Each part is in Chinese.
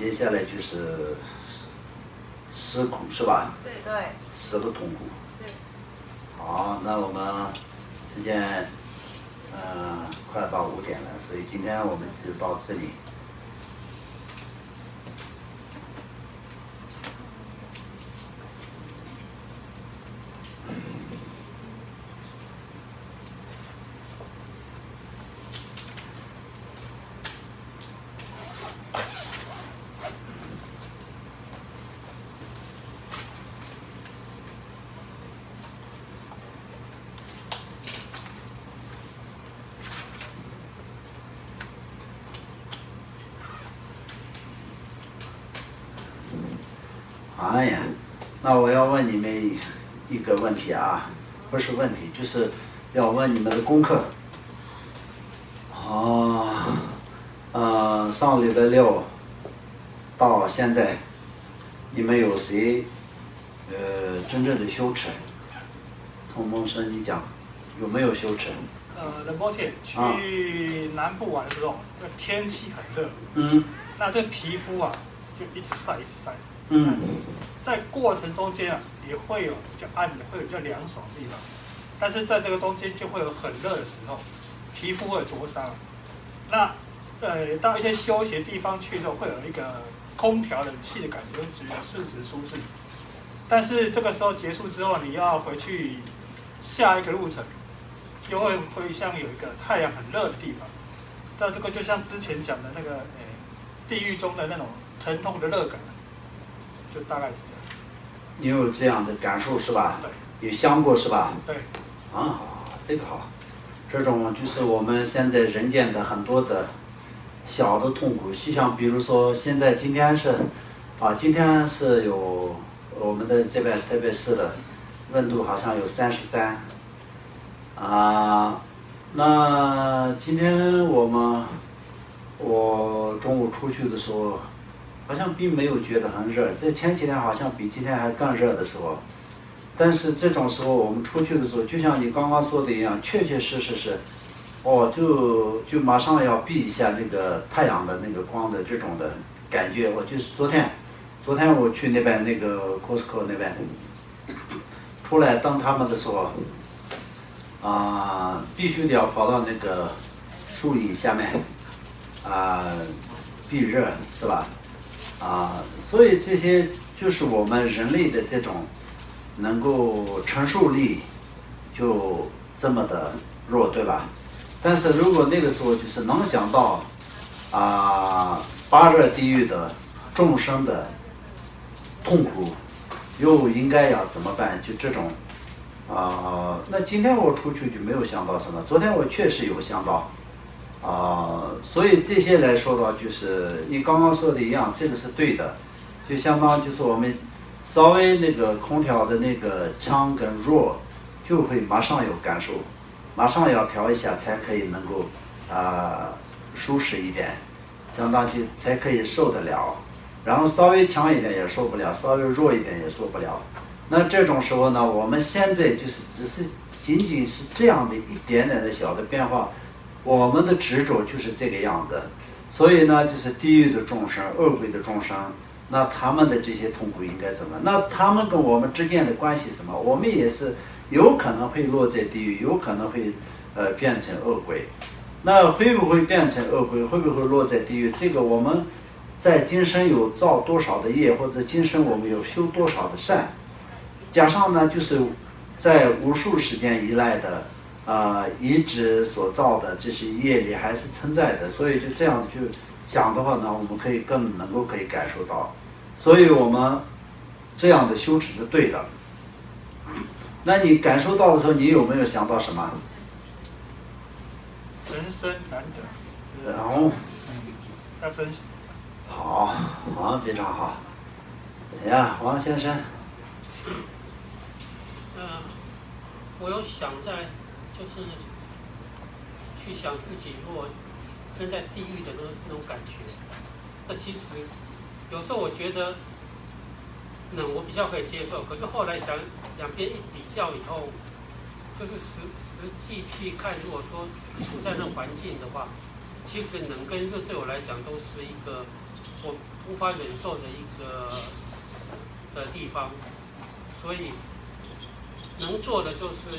接下来就是思苦是吧？对。思的痛苦。对。好，那我们时间快到5点了，所以今天我们就到这里。哎呀，那我要问你们一个问题啊，不是问题，就是要问你们的功课。上礼拜6到现在，你们有谁真正的羞耻？从孟生你讲，有没有羞耻？仁波切去南部玩的时候，那天气很热，那这皮肤啊就一直晒一直晒，在过程中间啊也会有比较暗的，会有比较凉爽的地方，但是在这个中间就会有很热的时候，皮肤会有灼伤。那到一些休息的地方去之后，会有一个空调冷气的感觉，会觉得顺时舒适。但是这个时候结束之后，你要回去下一个路程。又会像有一个太阳很热的地方，那这个就像之前讲的那个地狱中的那种疼痛的热感，就大概是这样。你有这样的感受是吧？对。有想过是吧？对。好，这个好。这种就是我们现在人间的很多的小的痛苦，就像比如说今天是有我们的这边特别市的温度好像有33。那今天我中午出去的时候，好像并没有觉得很热，在前几天好像比今天还更热的时候。但是这种时候我们出去的时候，就像你刚刚说的一样，确确实实是，就马上要避一下那个太阳的那个光的这种的感觉。我就是昨天我去那边那个 Costco 那边出来等他们的时候。必须得要跑到那个树林下面避热是吧？所以这些就是我们人类的这种能够承受力就这么的弱，对吧？但是如果那个时候就是能想到8热地狱的众生的痛苦，又应该要怎么办？就这种。那今天我出去就没有想到什么，昨天我确实有想到，所以这些来说的话，就是你刚刚说的一样，这个是对的，就相当就是我们稍微那个空调的那个强跟弱，就会马上有感受，马上要调一下才可以能够舒适一点，相当于才可以受得了，然后稍微强一点也受不了，稍微弱一点也受不了。那这种时候呢，我们现在就是仅仅是这样的一点点的小的变化，我们的执着就是这个样子。所以呢，就是地狱的众生、恶鬼的众生，那他们的这些痛苦应该怎么？那他们跟我们之间的关系什么？我们也是有可能会落在地狱，有可能会变成恶鬼。那会不会变成恶鬼？会不会落在地狱？这个我们在今生有造多少的业，或者今生我们有修多少的善。加上呢，就是在无数时间以来的一直所造的这些业力还是存在的，所以就这样就想的话呢，我们可以更能够可以感受到，所以我们这样的修持是对的。那你感受到的时候，你有没有想到什么？人生难得，然后要珍惜。好，非常好。哎呀，王先生。我有想在，就是去想自己如果身在地狱的那种感觉。那其实有时候我觉得，我比较可以接受。可是后来想两边一比较以后，就是实际去看，如果说处在那环境的话，其实冷跟热对我来讲都是一个我无法忍受的一个地方，所以能做的就是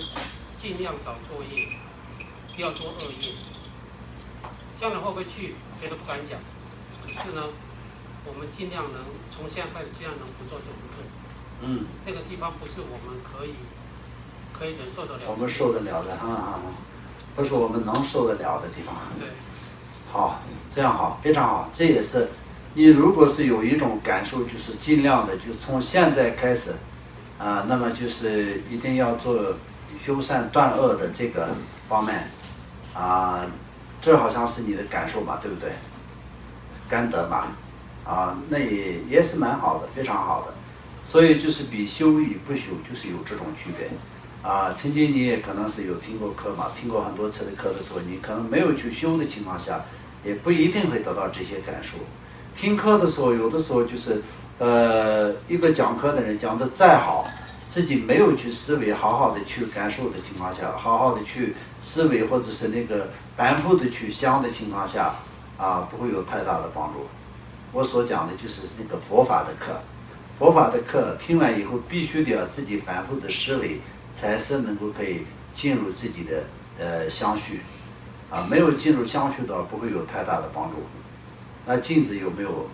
尽量少作业，不要做恶业。将来会不会去，谁都不敢讲。可是呢，我们尽量能从现在开始尽量能不做就不做。那个地方不是我们可以忍受得了的。我们受得了的不是我们能受得了的地方。对。好，这样好，非常好。这也是你如果是有一种感受，就是尽量的，就从现在开始，那么就是一定要做修善断恶的这个方面，这好像是你的感受吧，对不对？甘得吧，那也是蛮好的，非常好的。所以就是比修与不修就是有这种区别。曾经你也可能是有听过课嘛，听过很多次的课的时候，你可能没有去修的情况下，也不一定会得到这些感受。听课的时候，有的时候就是一个讲课的人讲的再好，自己没有去思维，好好的去感受的情况下，好好的去思维或者是那个反复的去想的情况下，不会有太大的帮助。我所讲的就是那个佛法的课，佛法的课听完以后，必须得要自己反复的思维，才是能够可以进入自己的相续。没有进入相续的话，不会有太大的帮助。那镜子有没有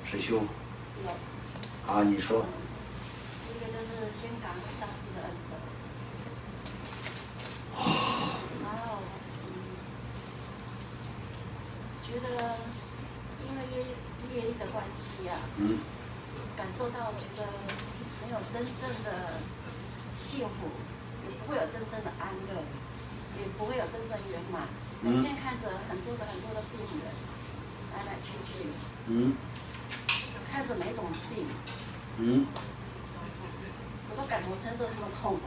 实修？有。你说。一个就是先感恩上师的恩德，然后觉得因为业力的关系感受到觉得没有真正的幸福，也不会有真正的安乐，也不会有真正圆满。每天看着很多的病人来来去去，看着每种病，我都感同身受他们痛苦。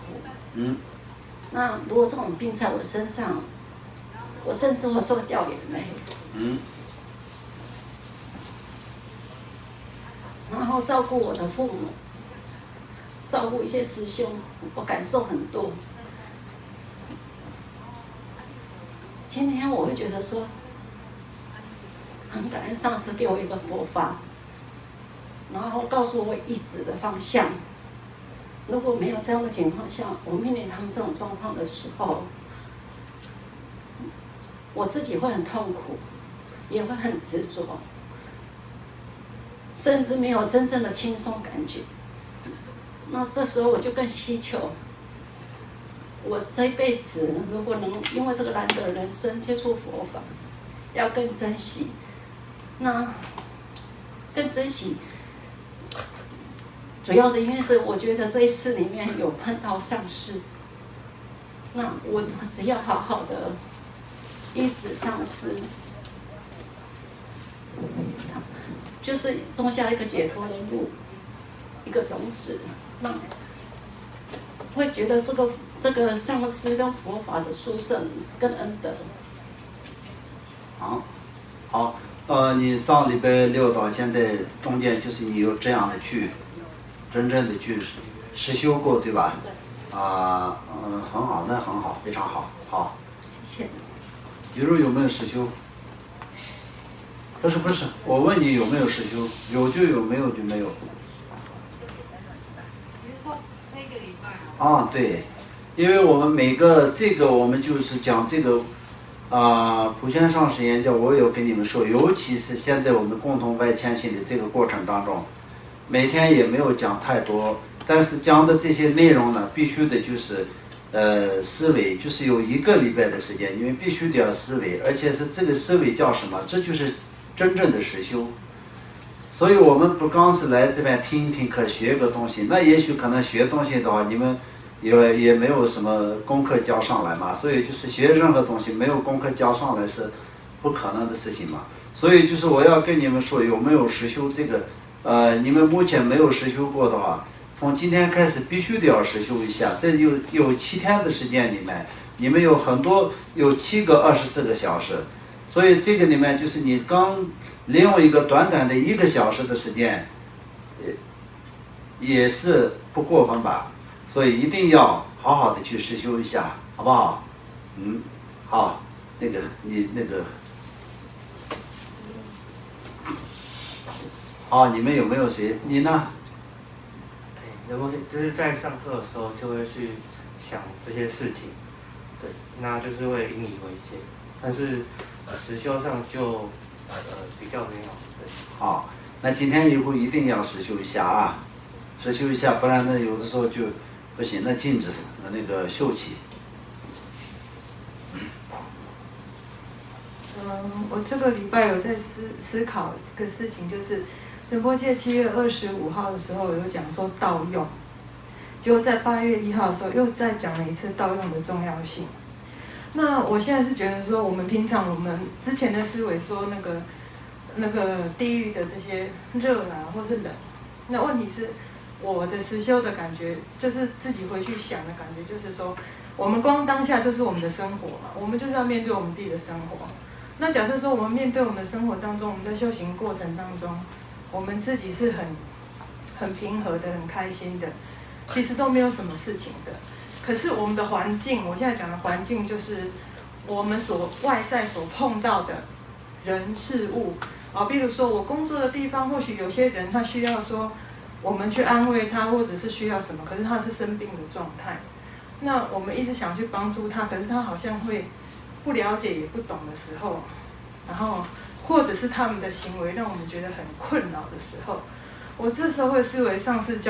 那如果这种病在我身上，我甚至会说掉眼泪。然后照顾我的父母，照顾一些师兄，我感受很多。今天我会觉得说，很感恩上师给我一个佛法，然后告诉我一直的方向。如果没有这样的情况下，我面临他们这种状况的时候，我自己会很痛苦，也会很执着，甚至没有真正的轻松感觉。那这时候我就更希求，我这一辈子如果能因为这个难得的人生接触佛法，要更珍惜。那更珍惜，主要是因为是我觉得这一次里面有碰到上师，那我只要好好的依止上师，就是种下一个解脱的路，一个种子，那会觉得这个上师跟佛法的殊胜跟恩德。好，你上礼拜六到现在中间就是你有这样的去真正的去实修过，对吧？对。很好，那很好，非常好，好。谢谢。比如有没有实修？不是，我问你有没有实修，有就有，没有就没有。比如说这个礼拜。对，因为我们每个这个我们就是讲这个普贤上师言教，我有跟你们说，尤其是现在我们共同外谦信的这个过程当中，每天也没有讲太多，但是讲的这些内容呢，必须的就是思维，就是有1个礼拜的时间，因为必须得要思维，而且是这个思维叫什么？这就是真正的实修。所以我们不光是来这边听一听课，学个东西，那也许可能学东西的话，你们也没有什么功课交上来嘛，所以就是学任何东西没有功课交上来是不可能的事情嘛。所以就是我要跟你们说，有没有实修这个你们目前没有实修过的话，从今天开始必须得要实修一下。这有7天的时间里面，你们有很多有7个24个小时，所以这个里面就是你刚利用一个短短的1个小时的时间，也是不过分吧。所以一定要好好的去实修一下，好不好？好，你那个。好，你们有没有谁？你呢？然后就是在上课的时候就会去想这些事情，对，那就是会引以为戒。但是实修上就比较没有，对。好，那今天以后一定要实修一下啊，实修一下，不然呢有的时候就不行，那禁止那个秀气。我这个礼拜有在思考一个事情，就是仁波切7月25号的时候有讲说盗用，结果在8月1号的时候又再讲了一次盗用的重要性。那我现在是觉得说，我们之前的思维说那个地狱的这些热啊或是冷，那问题是我的实修的感觉，就是自己回去想的感觉，就是说我们光当下就是我们的生活嘛，我们就是要面对我们自己的生活。那假设说我们面对我们的生活当中，我们在修行过程当中，我们自己是很平和的、很开心的，其实都没有什么事情的。可是我们的环境，我现在讲的环境就是我们外在所碰到的人事物啊，比如说我工作的地方，或许有些人他需要说我们去安慰他，或者是需要什么，可是他是生病的状态，那我们一直想去帮助他，可是他好像会不了解也不懂的时候，然后或者是他们的行为让我们觉得很困扰的时候，我这时候会思维上师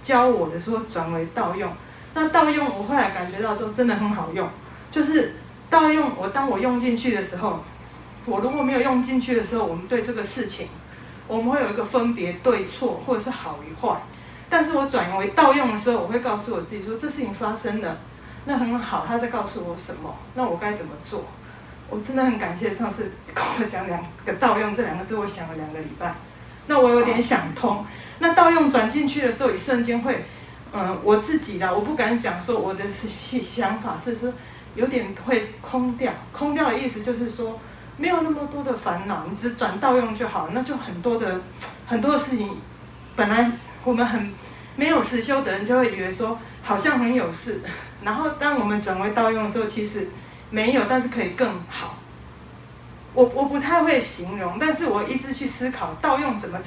教我的说转为盗用。那盗用我后来感觉到说真的很好用，就是盗用当我用进去的时候，我如果没有用进去的时候，我们对这个事情我们会有一个分别对错或者是好与坏，但是我转为盗用的时候，我会告诉我自己说这事情发生了，那很好，他在告诉我什么，那我该怎么做。我真的很感谢上次跟我讲2个盗用这2个字，我想了2个礼拜，那我有点想通。那盗用转进去的时候，一瞬间会我自己的，我不敢讲说我的想法是说有点会空掉。空掉的意思就是说没有那么多的烦恼，你只转盗用就好，那就很多的事情，本来我们很没有实修的人就会以为说好像很有事，然后当我们转为盗用的时候，其实没有，但是可以更好。我不太会形容，但是我一直去思考盗用怎么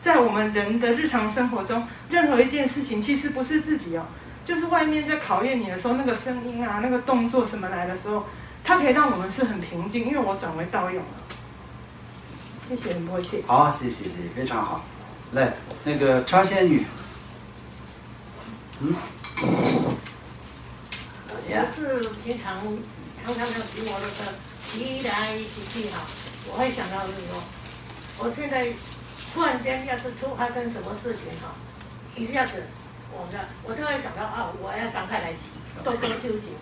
在我们人的日常生活中，任何一件事情其实不是自己就是外面在考验你的时候，那个声音啊，那个动作什么来的时候，它可以让我们是很平静，因为我转为盗用了。谢谢仁波切。好，谢谢，非常好。来，那个超仙女，我是平常常要骑摩托车，骑来骑去我会想到就是说，我现在突然间要是发生什么事情一下子我就会想到我要赶快来洗，多多修行，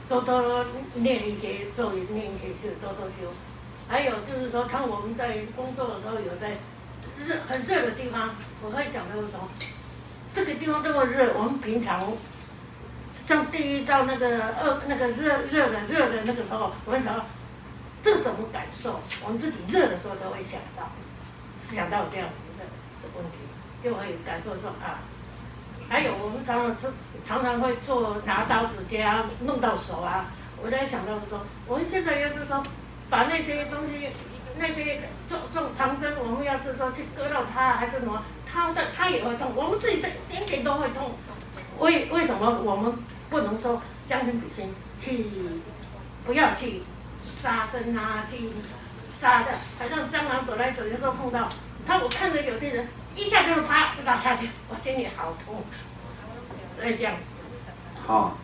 多多念一些咒语，念一些字，多多修。还有就是说，当我们在工作的时候，有在很热的地方，我会想到说，这个地方这么热，我们平常像地狱到那个热的那个时候，我会想到这怎么感受？我们自己热的时候都会想到这样子的问题，就会感受说还有我们常常会拿刀子给它弄到手我在想到说，我们现在要是说把那些东西那些唐僧，我们要是说去割到它还是什么，它也会痛，我们自己的一点点都会痛。为什么我们不能说将心比心，不要去杀生去杀的，好像蟑螂走来走去的时候碰到我看着有些人一下就啪拉下去，我心里好痛。这样。好，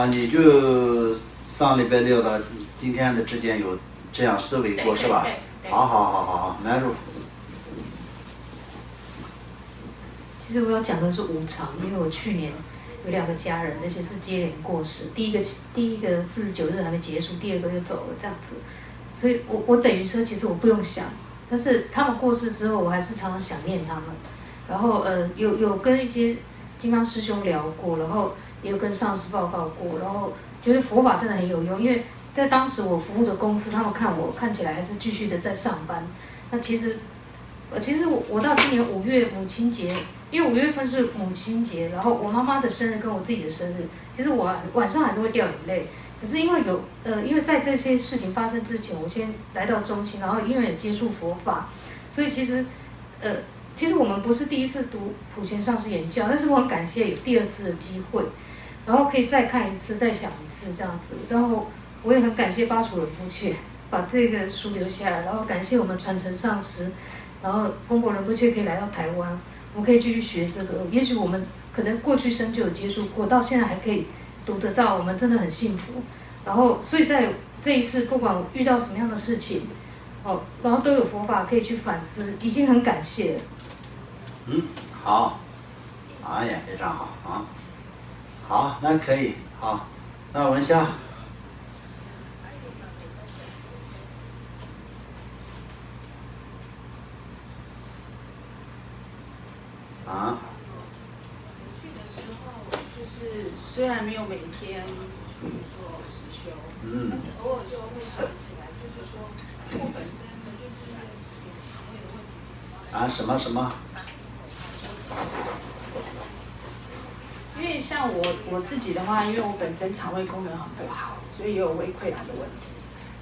你就上礼拜6到今天的之间有这样思维过是吧？好，来入。其实我要讲的是无常，因为我去年有2个家人，而且是接连过世，第一个49日还没结束，第2个就走了这样子，所以我等于说其实我不用想，但是他们过世之后，我还是常常想念他们，然后有跟一些金刚师兄聊过，然后也有跟上师报告过，然后觉得佛法真的很有用，因为在当时我服务的公司，他们看我看起来还是继续的在上班，那其实我到今年5月母亲节。因为5月份是母亲节，然后我妈妈的生日跟我自己的生日，其实我晚上还是会掉眼泪。可是因为在这些事情发生之前，我先来到中心，然后因为有接触佛法，所以其实我们不是第一次读普贤上师言教，但是我很感谢有第2次的机会，然后可以再看一次、再想一次这样子。然后我也很感谢巴楚仁波切把这个书留下来，然后感谢我们传承上师，然后公博仁波切可以来到台湾，我们可以继续学这个。也许我们可能过去生就有接触过，到现在还可以读得到，我们真的很幸福。然后所以在这一世，不管我遇到什么样的事情，然后都有佛法可以去反思，已经很感谢了。好，哎呀，非常好啊。好，那可以，好，那文香。啊。去的时候，就是虽然没有每天去做实修，但是偶尔就会想起来，就是说我本身的就是有肠胃的问题。啊，什么？因为像我自己的话，因为我本身肠胃功能很不好，所以也有胃溃疡的问题。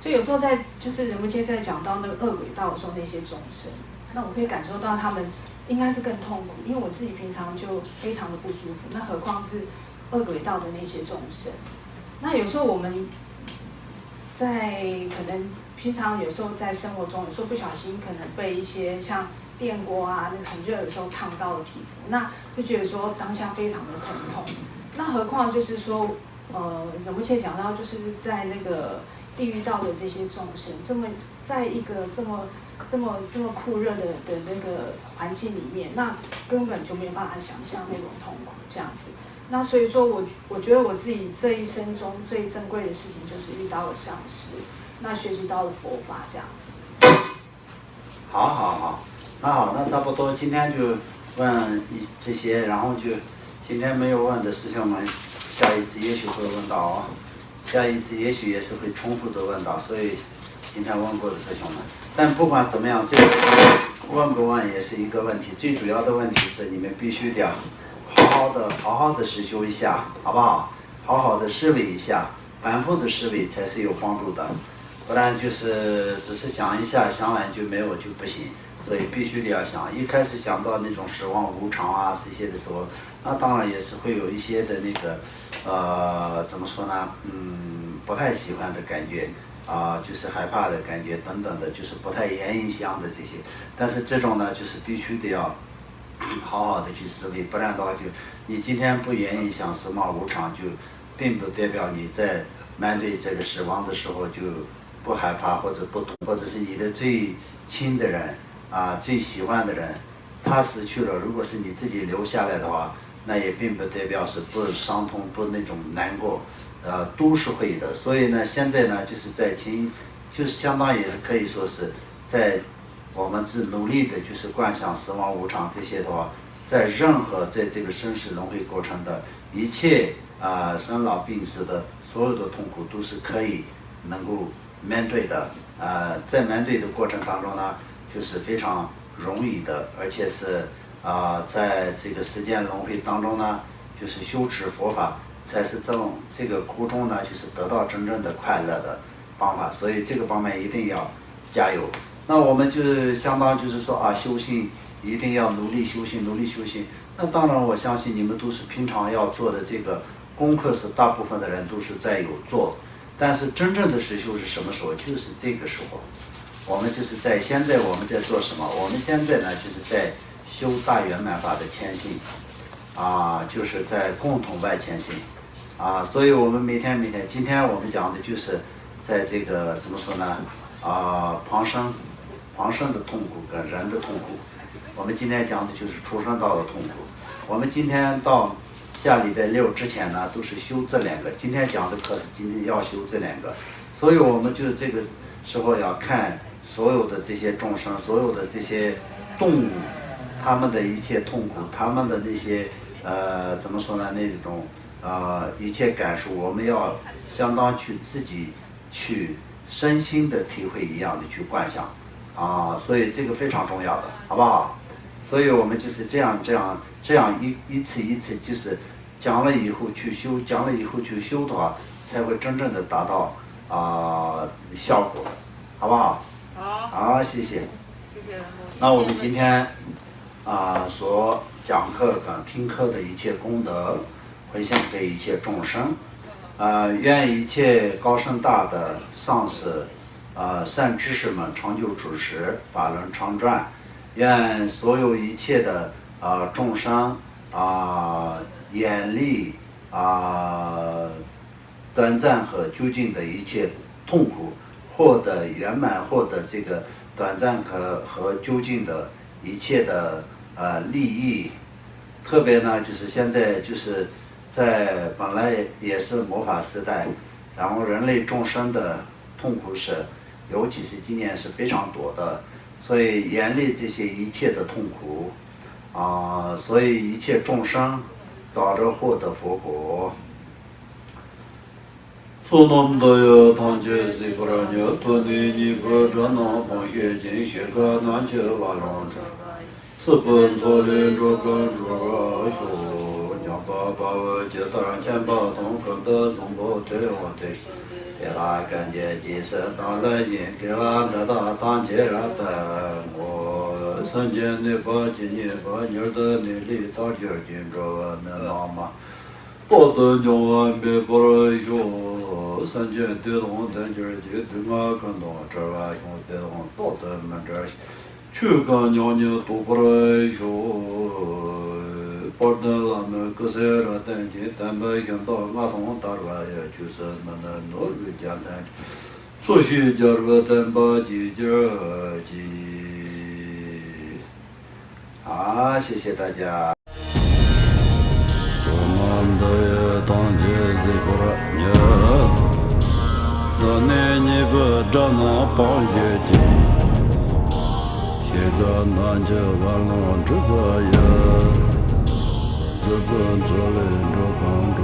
所以有时候就是仁波切在讲到那个恶鬼道的时候，那些众生，那我可以感受到他们应该是更痛苦，因为我自己平常就非常的不舒服，那何况是恶鬼道的那些众生。那有时候我们在可能平常有时候在生活中，有时候不小心可能被一些像电锅啊，那很热的时候烫到了皮肤，那就觉得说当下非常的疼痛。那何况就是说，仁波切讲到就是在那个地狱道的这些众生，在一个这么酷热的那个环境里面，那根本就没有办法想象那种痛苦这样子。那所以说我觉得我自己这一生中最珍贵的事情就是遇到了上师，那学习到了佛法这样子。好，那差不多，今天就问这些，然后就今天没有问的师兄们，下一次也许会问到，下一次也许也是会重复的问到，所以今天问过的师兄们。但不管怎么样，这个问不问也是一个问题，最主要的问题是你们必须得好好的实修一下，好不好？好好的思维一下，反复的思维才是有帮助的，不然就是只是讲一下，想完就没有就不行。所以必须得要想，一开始讲到那种死亡无常啊这些的时候，那当然也是会有一些的那个怎么说呢，不太喜欢的感觉就是害怕的感觉等等的，就是不太愿意想的这些。但是这种呢，就是必须得要好好的去思维，不然的话就你今天不愿意想死亡无常，就并不代表你在面对这个死亡的时候就不害怕或者不痛，或者是你的最亲的人最喜欢的人，他死去了，如果是你自己留下来的话，那也并不代表是不伤痛、不那种难过，都是会的。所以呢，现在呢，就是就是相当于可以说是在我们是努力的，就是观想死亡无常这些的话，在任何在这个生死轮回过程的一切生老病死的所有的痛苦，都是可以能够面对的。在面对的过程当中呢，就是非常容易的，而且是在这个时间轮回当中呢，就是修持佛法才是这个苦中呢，就是得到真正的快乐的方法。所以这个方面一定要加油。那我们就是相当就是说修行一定要努力修行，努力修行。那当然我相信你们都是平常要做的这个功课，是大部分的人都是在有做，但是真正的实修是什么时候？就是这个时候。我们就是现在我们在做什么？我们现在呢，就是在修大圆满法的前行，就是在共同外前行，所以我们每天，今天我们讲的就是在这个怎么说呢？旁生的痛苦跟人的痛苦。我们今天讲的就是出生道的痛苦。我们今天到下礼拜6之前呢，都是修这2个。今天讲的课是今天要修这2个，所以我们就是这个时候要看所有的这些众生，所有的这些动物，他们的一切痛苦，他们的那些怎么说呢？那种一切感受，我们要相当去自己去身心的体会一样的去观想所以这个非常重要的，好不好？所以我们就是这样一次一次，就是讲了以后去修，讲了以后去修的话，才会真正的达到效果，好不好？好，谢谢。谢那我们今天所讲课跟听课的一切功德，回向给一切众生。愿一切高深大的上师善知识们长久主持，法轮常转。愿所有一切的众生眼力短暂和究竟的一切痛苦获得圆满，获得这个短暂和究竟的一切的利益。特别呢，就是现在就是在本来也是魔法时代，然后人类众生的痛苦是，尤其是今年是非常多的，所以严厉这些一切的痛苦所以一切众生早日获得佛果。苏南多有唐觉西格拉牛多尼尼格热闹帮学经学个南去瓦朗者，是本错的这个说娘爸爸我就当然先把同跟的中国对我对，给他感觉就是当了年给他那大当起来的我曾经的把今年把年的年里大家见着那老妈。报得鸟啊，别不了哟，三千对龙等姐姐对我看到这玩意儿对龙到得们这，去个鸟鸟都不了哟，报得咱们各色了等姐等白看到我同大玩意就是那努力讲谈，所以叫个等把姐姐好，谢谢大家。当街这个人，那年你不找那帮学经，现在南就完了这个人，日本做人这帮着。